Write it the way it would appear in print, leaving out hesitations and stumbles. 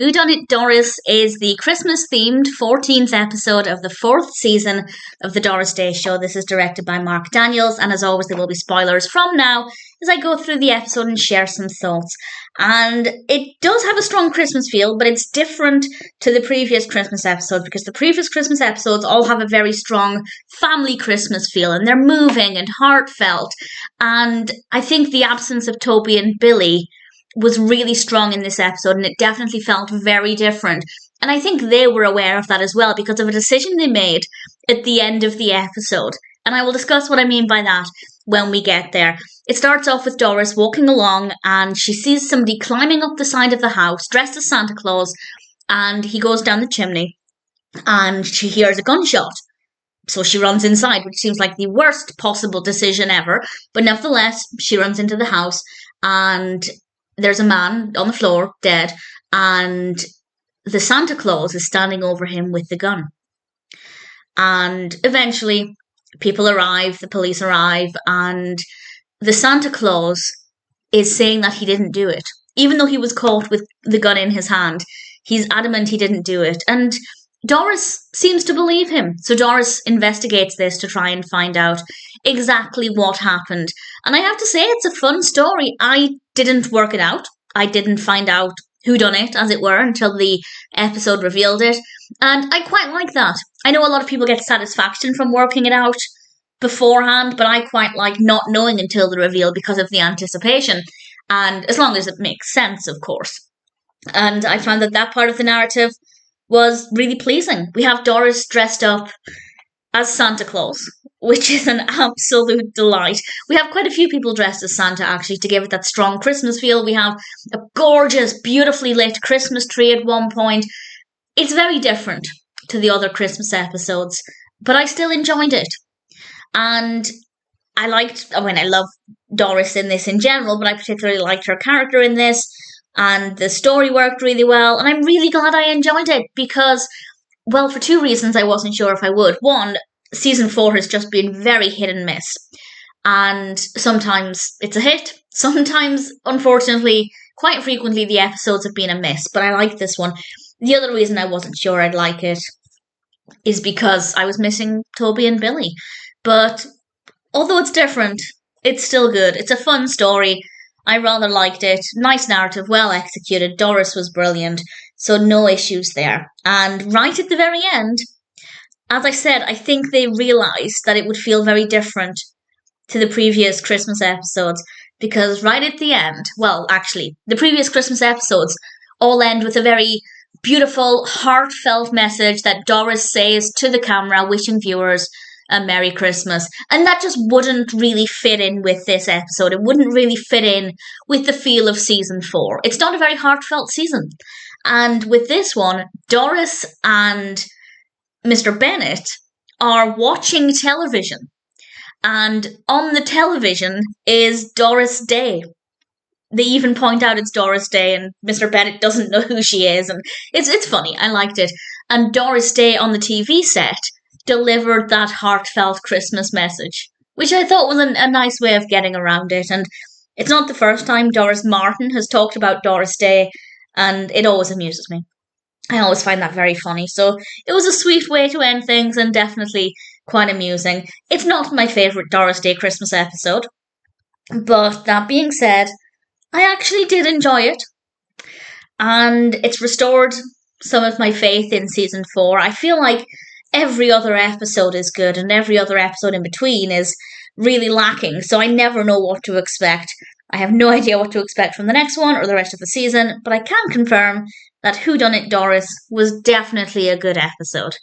Whodunnit Doris is the Christmas-themed 14th episode of the 4th season of the Doris Day Show. This is directed by Marc and as always there will be spoilers from now as I go through the episode and share some thoughts. And it does have a strong Christmas feel, but it's different to the previous Christmas episodes because the previous Christmas episodes all have a very strong family Christmas feel and they're moving and heartfelt. And I think the absence of Toby and Billy was really strong in this episode, and it definitely felt very different. And I think they were aware of that as well because of a decision they made at the end of the episode. And I will discuss what I mean by that when we get there. It starts off with Doris walking along and she sees somebody climbing up the side of the house dressed as Santa Claus, and he goes down the chimney and she hears a gunshot. So she runs inside, which seems like the worst possible decision ever. But nevertheless, she runs into the house and there's a man on the floor, dead, and the Santa Claus is standing over him with the gun. And eventually, people arrive, the police arrive, and the Santa Claus is saying that he didn't do it. Even though he was caught with the gun in his hand, he's adamant he didn't do it. And Doris seems to believe him. So Doris investigates this to try and find out exactly what happened. And I have to say, it's a fun story. I didn't work it out. I didn't find out who done it, as it were, until the episode revealed it. And I quite like that. I know a lot of people get satisfaction from working it out beforehand, but I quite like not knowing until the reveal because of the anticipation. And as long as it makes sense, of course. And I found that part of the narrative was really pleasing. We have Doris dressed up as Santa Claus, which is an absolute delight. We have quite a few people dressed as Santa, actually, to give it that strong Christmas feel. We have a gorgeous, beautifully lit Christmas tree at one point. It's very different to the other Christmas episodes, but I still enjoyed it. And I love Doris in this in general, but I particularly liked her character in this. And the story worked really well, and I'm really glad I enjoyed it because, well, for two reasons I wasn't sure if I would. One, season 4 has just been very hit and miss, and sometimes it's a hit, sometimes, unfortunately, quite frequently the episodes have been a miss, but I like this one. The other reason I wasn't sure I'd like it is because I was missing Toby and Billy, but although it's different, it's still good. It's a fun story. I rather liked it. Nice narrative, well executed. Doris was brilliant, so no issues there. And right at the very end, as I said, I think they realised that it would feel very different to the previous Christmas episodes, because right at the end, well, actually, the previous Christmas episodes all end with a very beautiful, heartfelt message that Doris says to the camera, wishing viewers a Merry Christmas. And that just wouldn't really fit in with this episode. It wouldn't really fit in with the feel of season 4. It's not a very heartfelt season. And with this one, Doris and Mr. Bennett are watching television. And on the television is Doris Day. They even point out it's Doris Day, and Mr. Bennett doesn't know who she is. And it's funny. I liked it. And Doris Day on the TV set delivered that heartfelt Christmas message, which I thought was a nice way of getting around it. And it's not the first time Doris Martin has talked about Doris Day, and it always amuses me. I always find that very funny. So it was a sweet way to end things and definitely quite amusing. It's not my favourite Doris Day Christmas episode, but that being said, I actually did enjoy it. And it's restored some of my faith in season 4. I feel like every other episode is good and every other episode in between is really lacking, so I never know what to expect. I have no idea what to expect from the next one or the rest of the season, but I can confirm that Whodunnit Doris was definitely a good episode.